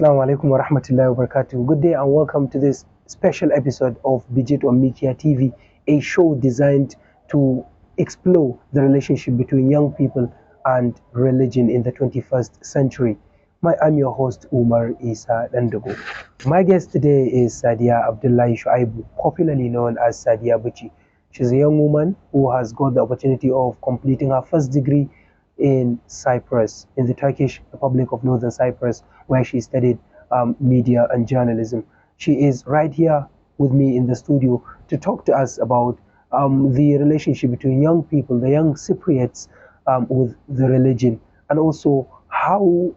Assalamu alaikum wa rahmatullahi wa barakatuh. Good day and welcome to this special episode of Bijit on Mikiya TV, a show designed to explore the relationship between young people and religion in the 21st century. I'm your host, Umar Isa Dandago. My guest today is Sadiya Abdullahi Shuaibu, popularly known as Sadiya Bichi. She's a young woman who has got the opportunity of completing her first degree in Cyprus, in the Turkish Republic of Northern Cyprus, where she studied media and journalism. She is right here with me in the studio to talk to us about the relationship between young people, the young Cypriots, with the religion, and also how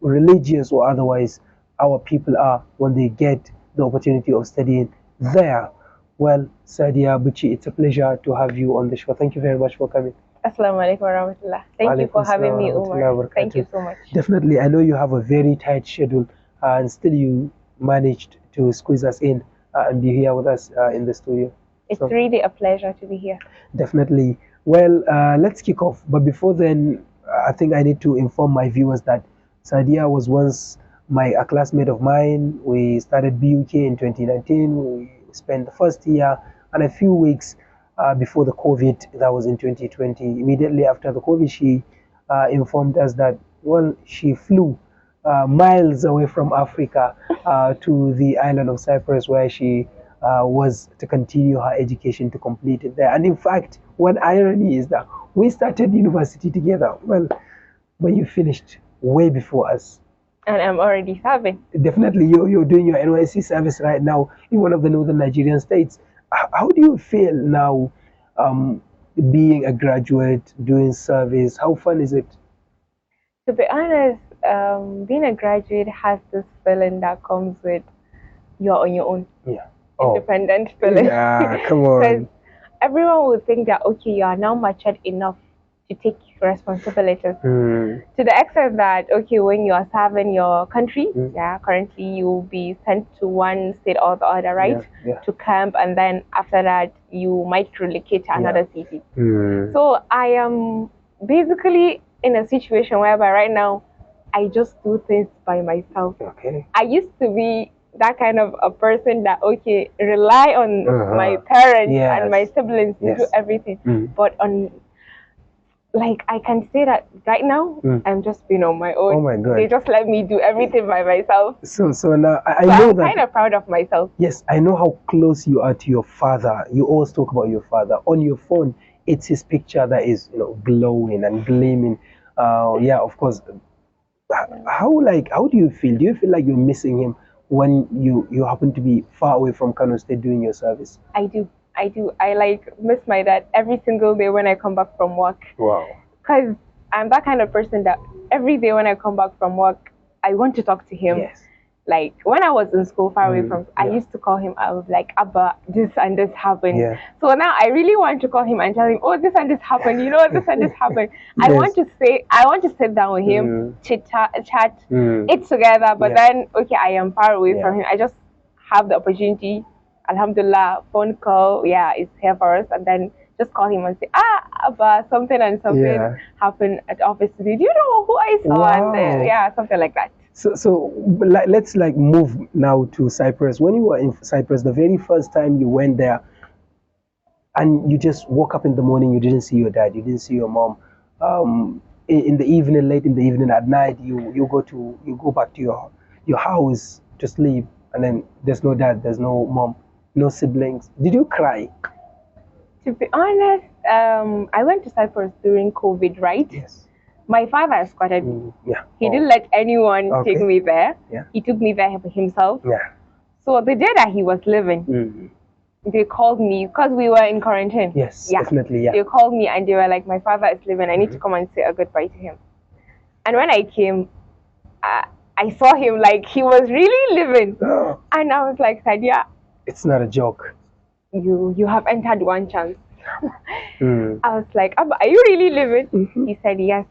religious or otherwise our people are when they get the opportunity of studying there. Well, Sadiya Bichi, it's a pleasure to have you on the show. Thank you very much for coming. Assalamu alaikum warahmatullah. Thank you for having me, Umar. Thank you so much. Definitely, I know you have a very tight schedule, and still you managed to squeeze us in and be here with us in the studio. It's really a pleasure to be here. Definitely. Well, let's kick off. But before then, I think I need to inform my viewers that Sadiya was once a classmate of mine. We started BUK in 2019. We spent the first year and a few weeks before the COVID, that was in 2020. Immediately after the COVID, she informed us that, well, she flew miles away from Africa to the island of Cyprus, where she was to continue her education, to complete it there. And in fact, one irony is that we started university together. Well, but you finished way before us. And I'm already serving. Definitely, you're doing your NYC service right now in one of the northern Nigerian states. How do you feel now, being a graduate, doing service? How fun is it? To be honest, being a graduate has this feeling that comes with you're on your own. Yeah. Independent feeling. Yeah, come on. Because everyone would think that, okay, you are now matured enough to take responsibilities. To the extent that, okay, when you are serving your country, currently you'll be sent to one state or the other, right? To camp, and then after that you might relocate to another city. So I am basically in a situation whereby right now I just do things by myself. Okay. I used to be that kind of a person that, okay, rely on my parents and my siblings to do everything, but like, I can say that right now, I'm just being on my own. Oh my God. They just let me do everything by myself. So now I know I'm kind of proud of myself. Yes, I know how close you are to your father. You always talk about your father. On your phone, it's his picture that is, glowing and gleaming. Yeah, of course. How do you feel? Do you feel like you're missing him when you happen to be far away from Kano State doing your service? I do. I like miss my dad every single day when I come back from work. Wow. Because I'm that kind of person that every day when I come back from work, I want to talk to him. Yes. Like when I was in school far away from, I used to call him. I was like, Abba, this and this happened. Yeah. So now I really want to call him and tell him, oh, this and this happened. You know, this and this happened. I want to sit down with him, chat, eat together. But then, okay, I am far away from him. I just have the opportunity. Alhamdulillah, phone call, it's here for us, and then just call him and say, Abba, something happened at office today. Do you know who I saw? Wow. And something like that. So let's move now to Cyprus. When you were in Cyprus, the very first time you went there, and you just woke up in the morning, you didn't see your dad, you didn't see your mom. In the evening, late in the evening, at night, you go back to your house to sleep, and then there's no dad, there's no mom, no siblings. Did you cry? To be honest, I went to Cyprus during COVID, right? Yes. My father escorted me. Yeah. He didn't let anyone take me there. Yeah. He took me there himself. Yeah. So the day that he was leaving, they called me because we were in quarantine. Yes, definitely, yeah. They called me and they were like, my father is leaving. I need to come and say a goodbye to him. And when I came, I saw him like he was really living. And I was like, Sadiya, it's not a joke. You have entered one chance. I was like, Abba, are you really living? He said, yes.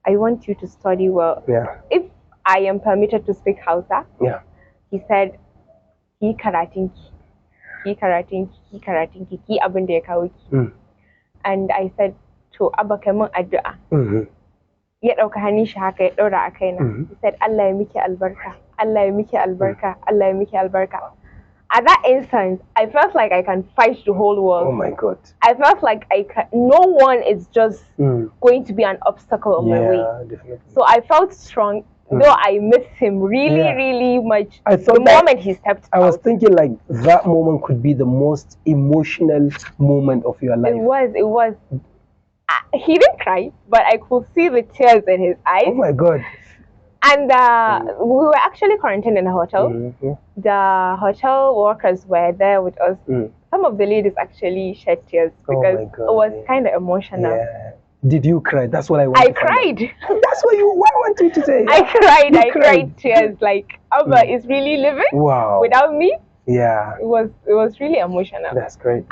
I want you to study well. Yeah. If I am permitted to speak Hausa, he said, ki karatinki, ki abin da ya kawo ki. And I said, to Abba kai mun addu'a. ya ɗauka hannun shi haka ya ɗora a kaina. He said, Allah ya miki albarka, Allah ya miki albarka, Allah ya miki albarka. At that instant, I felt like I can fight the whole world. Oh my God. I felt like no one is just going to be an obstacle on my way. Definitely. So I felt strong, though I missed him really, really much. I thought the moment he stepped out. I was thinking like that moment could be the most emotional moment of your life. It was. He didn't cry, but I could see the tears in his eyes. Oh my God. And we were actually quarantined in a hotel. The hotel workers were there with us. Some of the ladies actually shed tears because it was kind of emotional. Yeah. Did you cry? That's what I want. I cried. That's what I want you to say. I cried. I cried tears. Like Abba is really living without me. Yeah. It was really emotional. That's great.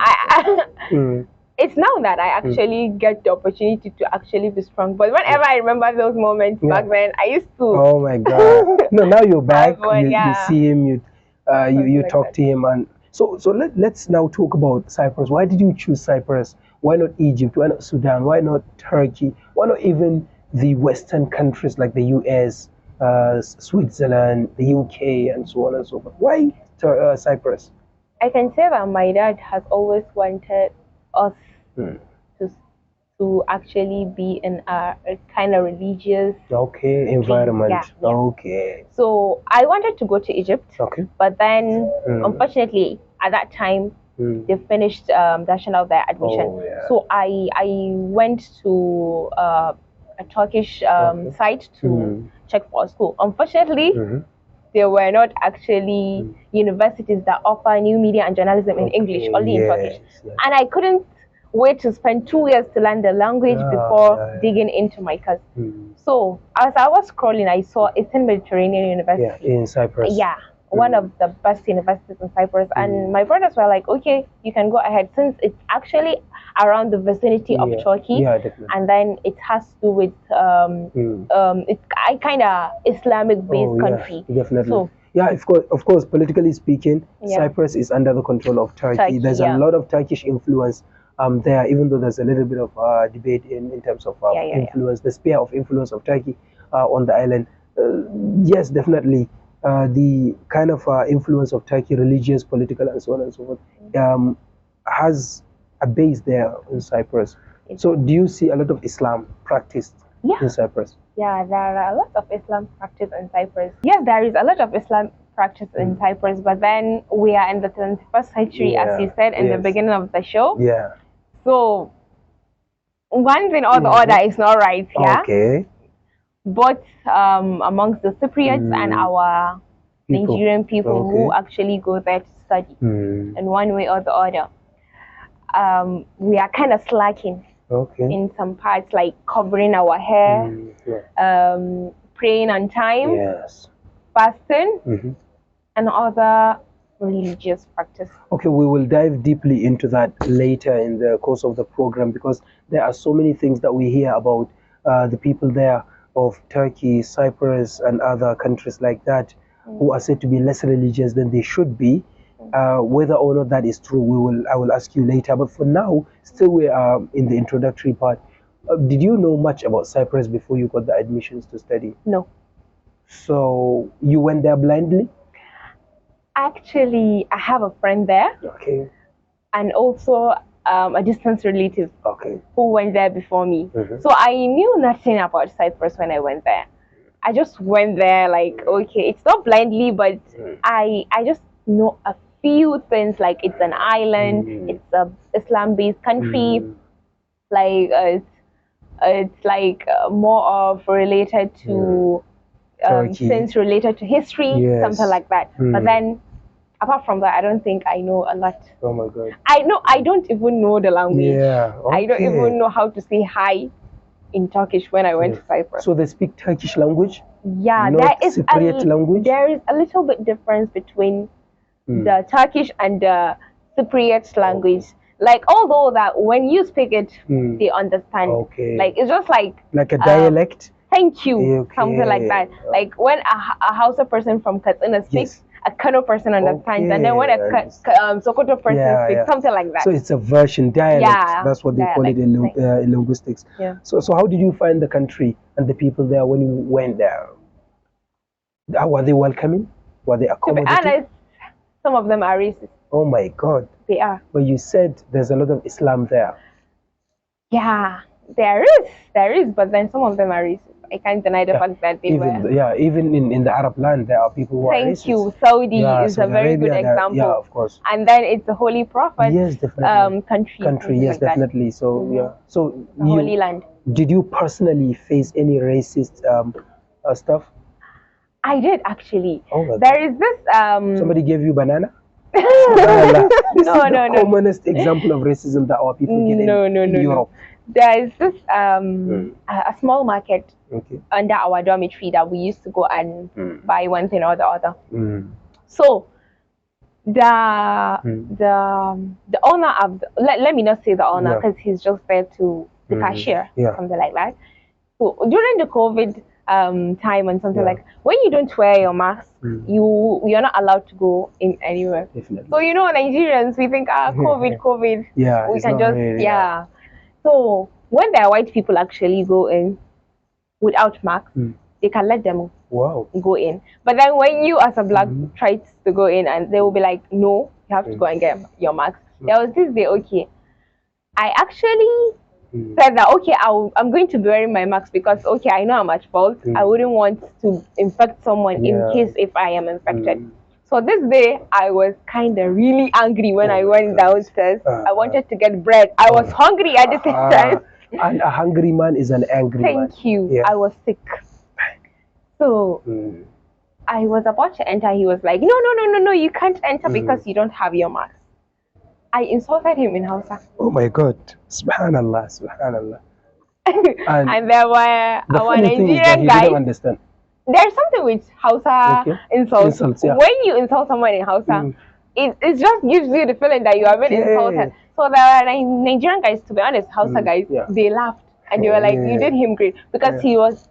It's now that I actually get the opportunity to actually be strong. But whenever I remember those moments back then, I used to. Oh my God! No, now you're back. You see him. You talk to him, and so let's now talk about Cyprus. Why did you choose Cyprus? Why not Egypt? Why not Sudan? Why not Turkey? Why not even the Western countries like the US, Switzerland, the UK, and so on and so forth? Why Cyprus? I can say that my dad has always wanted us to actually be in a kind of religious environment. Okay. So I wanted to go to Egypt. Okay. But then unfortunately at that time they finished national their admission. So I went to a Turkish site to check for a school. Unfortunately there were not actually universities that offer new media and journalism in English, only in Turkish. And I couldn't wait to spend 2 years to learn the language before digging into my course. So as I was scrolling, I saw Eastern Mediterranean University in Cyprus. One of the best universities in Cyprus. And my brothers were like, okay, you can go ahead since it's actually around the vicinity of Turkey. Definitely. And then it has to do with it's kind of Islamic-based country. Definitely. So, of course, politically speaking, Cyprus is under the control of Turkey. There's a lot of Turkish influence there, even though there's a little bit of debate in terms of influence, the sphere of influence of Turkey on the island. Yes, definitely. The kind of influence of Turkey, religious, political, and so on and so forth, has a base there in Cyprus. So do you see a lot of Islam practiced in Cyprus? Yeah, there are a lot of Islam practiced in Cyprus. Yes, there is a lot of Islam practice in Cyprus, but then we are in the 21st century, as you said in the beginning of the show. Yeah. So one thing or the other is not right, Okay. Both amongst the Cypriots and our Nigerian people who actually go there to study in one way or the other. We are kind of slacking in some parts, like covering our hair, praying on time, fasting, and other religious practice. Okay, we will dive deeply into that later in the course of the program, because there are so many things that we hear about the people there of Turkey, Cyprus, and other countries like that who are said to be less religious than they should be. Whether or not that is true, I will ask you later. But for now, still we are in the introductory part. Did you know much about Cyprus before you got the admissions to study? No. So you went there blindly? Actually, I have a friend there. Okay. And also a distant relative who went there before me. So I knew nothing about Cyprus when I went there. I just went there like, okay, it's not blindly, but I just know a few things, like it's an island, it's a Islam-based country, like it's like more of related to things related to history, something like that. But then apart from that, I don't think I know a lot. Oh my God. I don't even know the language. I don't even know how to say hi in Turkish when I went to Cyprus. So they speak Turkish language? Yeah, not Cypriot language? There is a little bit difference between the Turkish and the Cypriot language. Like, although that when you speak it, they understand. Like, it's just like a dialect? Thank you, something like that. Like when a Hausa person from Katsina speaks, a Kano person understands, and then when a Sokoto person speaks, something like that. So it's a version, dialect. Yeah, that's what they call it in linguistics. Yeah. So how did you find the country and the people there when you went there? Were they welcoming? Were they accommodating? To be honest, some of them are racist. Oh my God. They are. But you said there's a lot of Islam there. Yeah, there is, but then some of them are racist. I can't deny the fact that they were. Yeah, even in the Arab land, there are people who are racist. Thank you. Saudi is a very good example. Yeah, of course. And then it's the Holy Prophet. Yes, definitely. Country. Yes, like definitely. That. So yeah. So the Holy Land. Did you personally face any racist stuff? I did actually. Oh, there is this. Somebody gave you banana. This is the commonest example of racism that our people get in Europe. There is this a small market under our dormitory that we used to go and buy one thing or the other. So the owner of let me not say the owner because he's just there to the cashier, something like that. So during the COVID time and something like when you don't wear your mask, you're not allowed to go in anywhere. Definitely. So Nigerians, we think COVID, we can just So when there are white people actually go in without masks, they can let them go in. But then when you as a black try to go in, and they will be like, no, you have to go and get your mask. There was this day, I actually said that I'm going to be wearing my mask because I know I'm at fault. I wouldn't want to infect someone in case if I am infected. So this day I was kind of really angry when I went downstairs. I wanted to get bread. I was hungry at the same time. And a hungry man is an angry man. Thank you. Yeah. I was sick. So I was about to enter. He was like, no, you can't enter because you don't have your mask. I insulted him in Hausa. Oh my God. Subhanallah. And there were our Nigerian guys. Didn't understand. There's something with Hausa insults. When you insult someone in Hausa, it just gives you the feeling that you have been insulted. So there are Nigerian guys, to be honest, Hausa guys, they laughed and they were like, you did him great. Because he was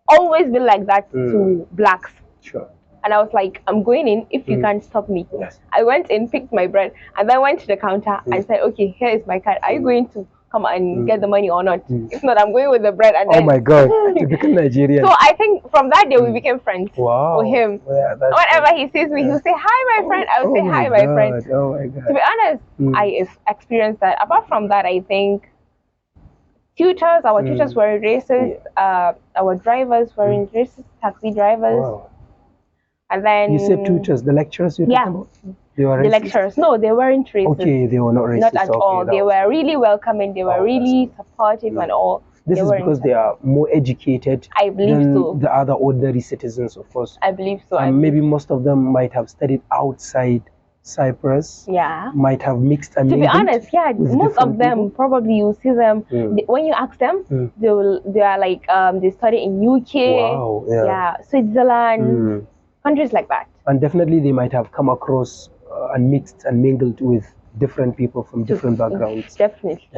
always been like that to blacks. Sure. And I was like, I'm going in if you can't stop me. Yes. I went in, picked my bread, and then went to the counter and said, okay, here is my card. Are you going to come and get the money or not? If not, I'm going with the bread. And then... Oh my God, typical Nigerian. So I think from that day we became friends with him. Yeah, whenever he sees me, he'll say, hi, my friend. I'll say, hi, my friend. Oh my God. To be honest, I experienced that. Apart from that, I think our tutors were racist. Our drivers were racist, taxi drivers. Wow. And then you said tutors, the lecturers you're talking about? They were racist? The lecturers. No, they weren't racist. Okay, they were not racist. Not at all. They were really welcoming. They were really supportive and all. This is because they are more educated than the other ordinary citizens, of course. I believe so. And maybe most of them might have studied outside Cyprus. Yeah. Might have mixed and to be honest, most of them probably you see them when you ask them, they are like they study in UK, Switzerland, countries like that. And definitely they might have come across and mixed and mingled with different people from different backgrounds. Definitely.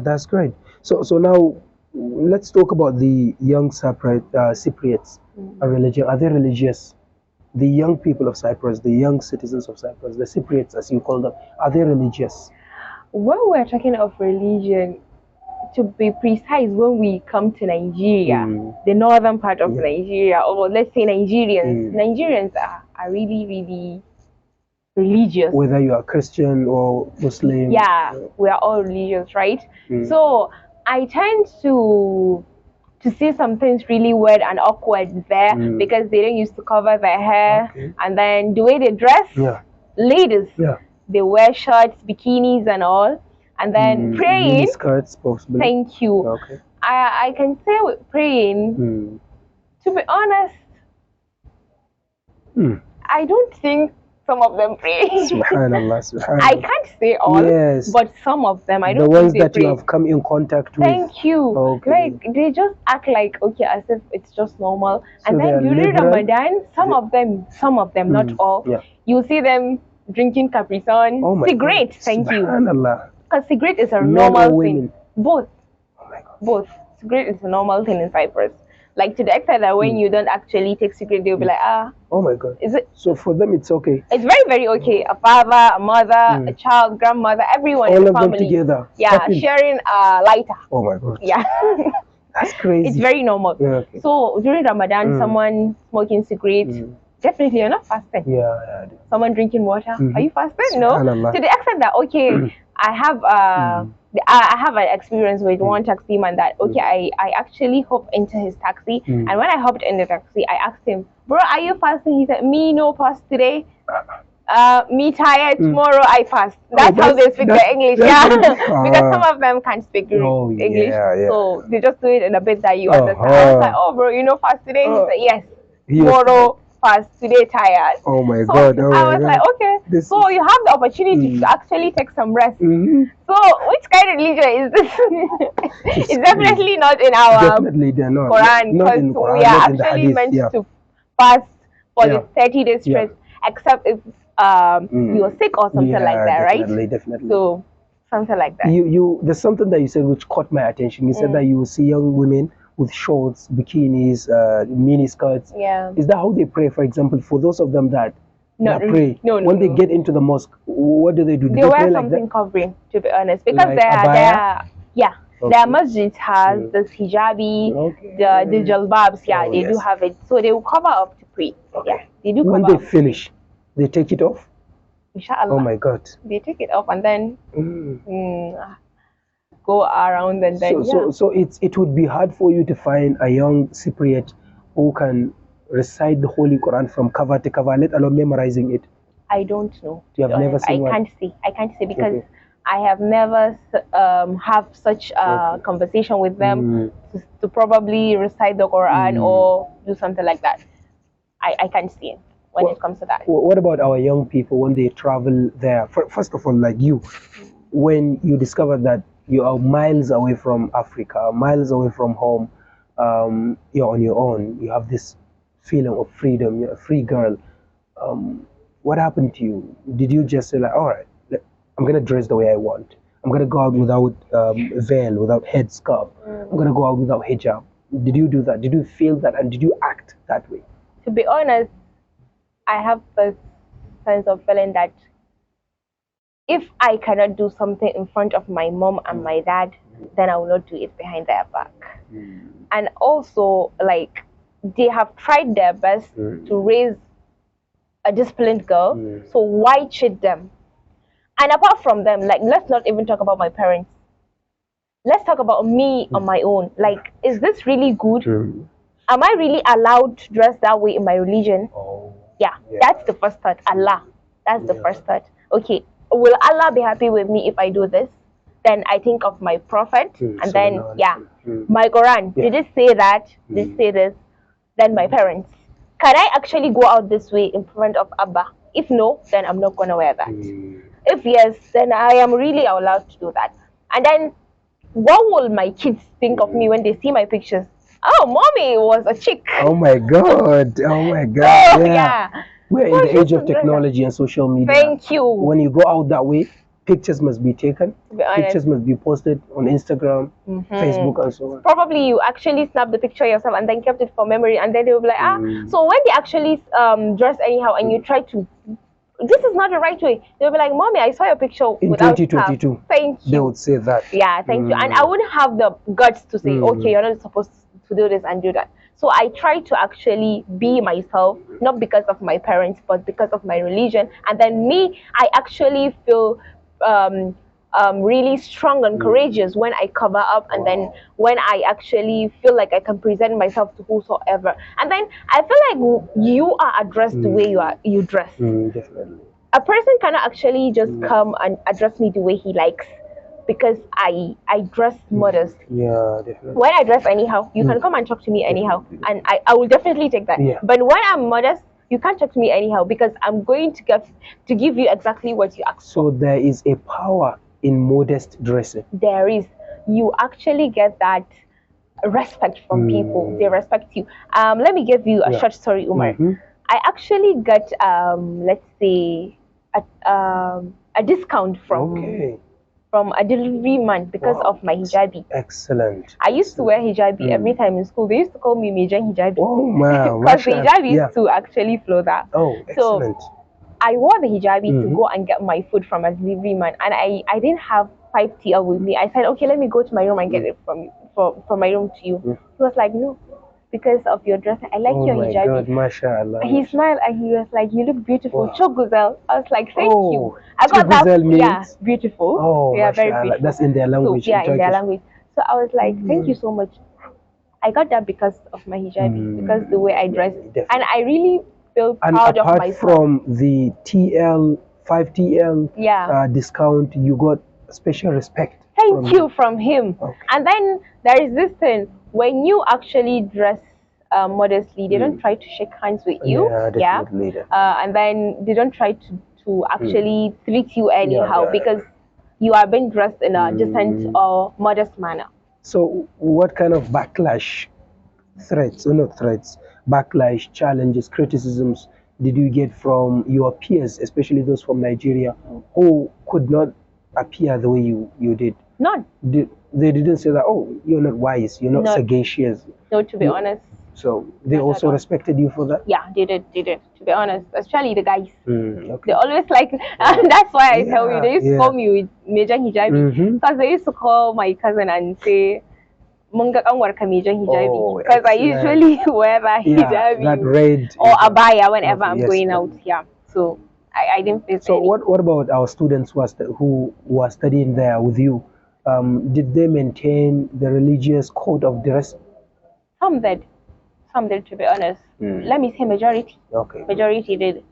That's great. So now let's talk about the young Cypriots and religion. Are they religious? The young people of Cyprus, the young citizens of Cyprus, the Cypriots as you call them, are they religious? When we're talking of religion, to be precise, when we come to Nigeria, the northern part of Nigeria, or let's say Nigerians are really, really religious. Whether you are Christian or Muslim. Yeah, we are all religious, right? So I tend to see some things really weird and awkward there because they don't used to cover their hair. And then the way they dress, ladies, they wear shorts, bikinis and all. And then praying. Mini skirts, possibly. Thank you. Okay. I can say with praying, to be honest, I don't think some of them pray. Subhanallah. I can't say all, but some of them, I don't think they pray. The ones that you have come in contact with. Thank you. Okay. Like, they just act like, as if it's just normal. So and then during Ramadan, some of them, not all, you see them drinking Capri Sun, cigarette, thank you. Because cigarette is a normal thing. Both. Oh my God. Both. Cigarette is a normal thing in Cyprus. Like to the extent that when you don't actually take secret, they'll be like, oh my God. Is it? So for them, it's okay. It's very, very okay. A father, a mother, a child, grandmother, everyone in the family. All of them together. Yeah, sharing a lighter. Oh my God. Yeah. That's crazy. It's very normal. Yeah, okay. So during Ramadan, someone smoking cigarettes, definitely you're not fasting. Yeah. Someone drinking water. Are you fasting? No. To the extent that I have I have an experience with one taxi man that I actually hopped into his taxi, and when I hopped in the taxi, I asked him, bro, are you fasting? He said, me no fast today. Me tired, tomorrow I fast. That's how they speak the English, because some of them can't speak English, so they just do it in a bit that you understand. I was like, oh bro, you know fast today? He said, yes. Tomorrow fast, today tired. Oh my God. I was like, okay, so you have the opportunity to actually take some rest. So which kind of religion is this? It's definitely not in our Quran, because we are actually meant to fast for the 30 days straight, except if you're sick or something like that, right? Definitely. So something like that. There's something that you said which caught my attention. You said that you will see young women with shorts, bikinis, mini skirts. Yeah. Is that how they pray? For example, for those of them that pray, no, when they get into the mosque, what do? They wear wear something like covering, to be honest, because like their masjid has this hijabi, the jalbabs. Yeah, they do have it, so they will cover up to pray. Yeah, they do. When they finish, they take it off. Inshallah. Oh my God. They take it off and then go around and then so it would be hard for you to find a young Cypriot who can recite the Holy Quran from cover to cover, let alone memorizing it. I don't know. You have never seen one? I can't say because I have never have such a conversation with them to probably recite the Quran or do something like that. I can't see it when it comes to that. What about our young people when they travel there? First of all, like you, when you discover that you are miles away from Africa, miles away from home, you're on your own, you have this feeling of freedom, you're a free girl. What happened to you? Did you just say like, all right, I'm going to dress the way I want. I'm going to go out without veil, without headscarf. I'm going to go out without hijab. Did you do that? Did you feel that? And did you act that way? To be honest, I have this sense of feeling that if I cannot do something in front of my mom and my dad, then I will not do it behind their back. And also, like, they have tried their best to raise a disciplined girl, so why cheat them? And apart from them, like, let's not even talk about my parents. Let's talk about me on my own. Like, is this really good? Am I really allowed to dress that way in my religion? Yeah, that's the first thought. Allah. That's the first thought. Okay, will Allah be happy with me if I do this? Then I think of my prophet, and then my Quran. Did it say that? Did it say this? Then my parents. Can I actually go out this way in front of Abba? If no, then I'm not gonna wear that. If yes, then I am really allowed to do that. And then what will my kids think of me when they see my pictures? Oh, mommy was a chick. Oh my God. Oh my God. We're in the age of technology and social media. Thank you. When you go out that way, pictures must be taken. Pictures must be posted on Instagram, Facebook, and so on. Probably you actually snapped the picture yourself and then kept it for memory, and then they will be like, So when they actually dress anyhow and you try to, this is not the right way, they'll be like, mommy, I saw your picture in without 2022. Thank you. They would say that. Yeah, thank you. And I wouldn't have the guts to say, okay, you're not supposed to do this and do that. So I try to actually be myself, not because of my parents, but because of my religion. And then me, I actually feel really strong and courageous when I cover up, and then when I actually feel like I can present myself to whosoever. And then I feel like you are addressed the way you dress. Definitely. A person cannot actually just come and address me the way he likes, because I dress modest. Yeah, definitely. When I dress anyhow, you can come and talk to me anyhow, and I will definitely take that. But when I'm modest, you can't talk to me anyhow, because I'm going to give you exactly what you asked for. So there is a power in modest dressing. There is. You actually get that respect from people. They respect you. Let me give you a short story, Umar. I actually got let's say a discount from from a delivery man because of my hijabi. Excellent. I used to wear hijabi every time in school. They used to call me Major Hijabi. Oh, wow. Because the hijabi used to actually flow that. Oh, excellent. So I wore the hijabi to go and get my food from a delivery man, and I didn't have 5TL with me. I said, okay, let me go to my room and get it from my room to you. He was like, no, because of your dress. I like your hijabi. Oh my God, mashallah. He smiled and he was like, you look beautiful. Wow. Choguzel. I was like, thank you. I got that. Means? Yeah, beautiful. Oh, yeah, very beautiful. That's in their language. So, yeah, in their language. So I was like, thank you so much. I got that because of my hijabi, because the way I dress. And I really feel proud of myself. Apart from the 5TL discount, you got special respect. Thank you from him. Okay. And then there is this thing, when you actually dress modestly, they don't try to shake hands with you. Yeah, definitely. And then they don't try to actually treat you anyhow because you are being dressed in a decent or modest manner. So what kind of backlash, backlash, challenges, criticisms did you get from your peers, especially those from Nigeria, who could not appear the way you did? None. They didn't say that, oh, you're not wise, you're not sagacious. No, to be honest. So they also respected you for that? Yeah, they did, to be honest. Especially the guys. Okay. They always like, that's why I tell you, they used to call me with Major Hijabi. Because they used to call my cousin and say, Munga kanwarka Major Hijabi. Because I usually wear that hijabi. That red. Or abaya whenever I'm going out. Yeah. So I didn't face So what about our students who were studying there with you? Did they maintain the religious code of dress? Some did, to be honest. Let me say majority. Okay. Majority did.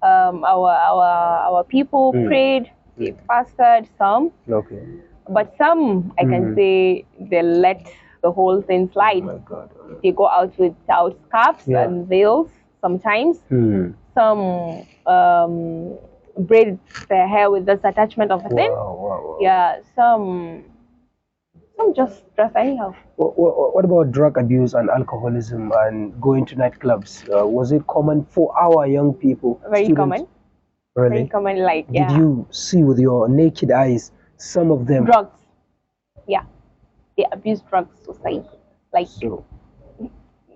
Our people prayed, they fasted, some. Okay. But some, I can say, they let the whole thing slide. Oh my God. They go out without scarves and veils sometimes. Some braid their hair with this attachment of a thing. Wow. Yeah, some just dress anyhow. What about drug abuse and alcoholism and going to nightclubs? Was it common for our young people? Very common. Really? Very common, like, Did you see with your naked eyes some of them? Drugs. Yeah. They abuse drugs society. Like. So,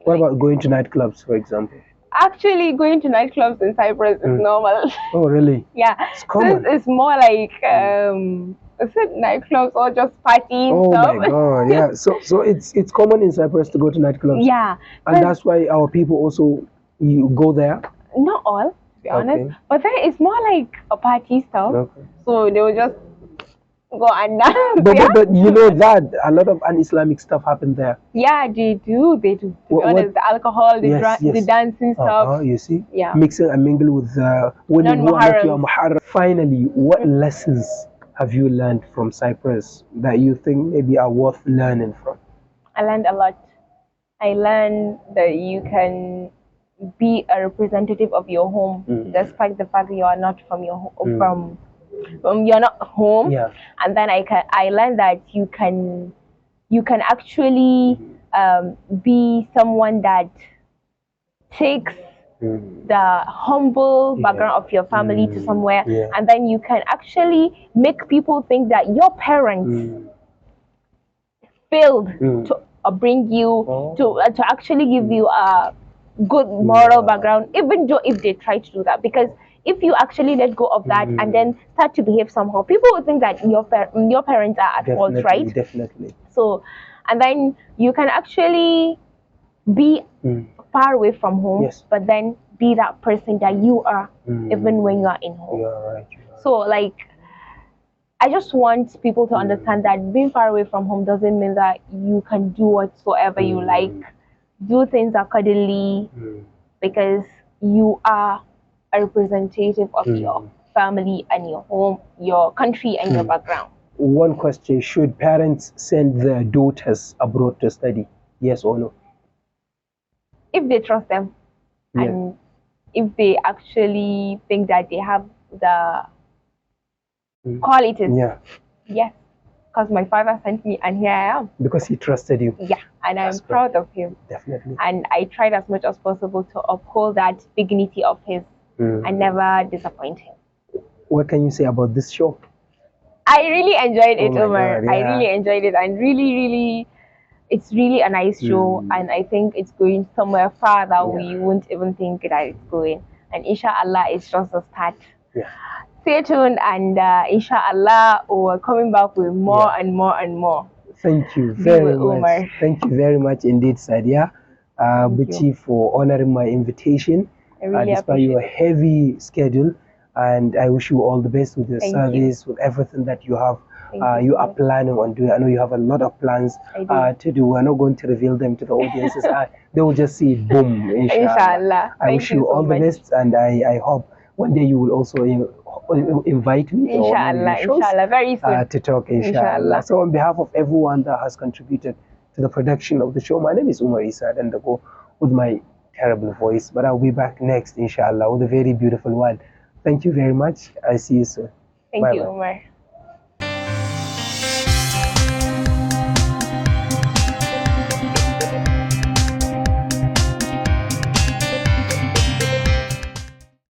what about going to nightclubs, for example? Actually, going to nightclubs in Cyprus is normal. Oh, really? Yeah. It's common. It's more like, is it nightclubs or just parties? Oh my God, yeah. So it's common in Cyprus to go to nightclubs. Yeah. And that's why our people also, you go there? Not all, to be honest. But then it's more like a party stuff. Okay. So they will just go and dance. But you know that a lot of un-Islamic stuff happened there. Yeah, they do. To be honest, the alcohol, the dancing stuff. You see? Yeah. Mixing and mingle with women who are not your muharram. Finally, what lessons have you learned from Cyprus that you think maybe are worth learning from? I learned a lot. I learned that you can be a representative of your home, despite the fact that you are not from your home, you're not home. Yeah. And then I learned that you can actually be someone that takes the humble background of your family to somewhere, and then you can actually make people think that your parents failed to bring you to actually give you a good moral background, even though if they try to do that. Because if you actually let go of that and then start to behave somehow, people will think that your parents are at fault, right? Definitely. So, and then you can actually be far away from home, but then be that person that you are, even when you are in home. You're right. So, like, I just want people to understand that being far away from home doesn't mean that you can do whatsoever you like, do things accordingly, because you are a representative of your family and your home, your country and your background. One question: should parents send their daughters abroad to study? Yes or no? If they trust them, and if they actually think that they have the qualities. Yes. Because my father sent me and here I am. Because he trusted you. Yeah, and I'm proud of him. Definitely. And I tried as much as possible to uphold that dignity of his and never disappoint him. What can you say about this show? I really enjoyed Oh it, my Umar. God, I yeah. really enjoyed it, and really, it's really a nice show, and I think it's going somewhere far that Yeah. we won't even think that it's going. And inshallah, it's just a start. Yeah. Stay tuned, and inshallah, we're coming back with more and more and more. Thank you Be very with much. Umar. Thank you very much indeed, Sadiya Thank you. Bichi, for honoring my invitation I really despite appreciate your it. heavy schedule. And I wish you all the best with your Thank service, with everything that you have. Thank You so are much. planning on doing. I know you have a lot of plans to do. We're not going to reveal them to the audiences. They will just see boom, inshallah. Inshallah. I wish Thank you you so all the much. best, and I hope one day you will also invite me or one of your Inshallah, shows inshallah, very soon. to talk, inshallah. Inshallah. So on behalf of everyone that has contributed to the production of the show, my name is Umar Isa and go with my terrible voice, but I'll be back next, inshallah, with a very beautiful one. Thank you very much. I see you soon. Thank Bye you, bye. Umar.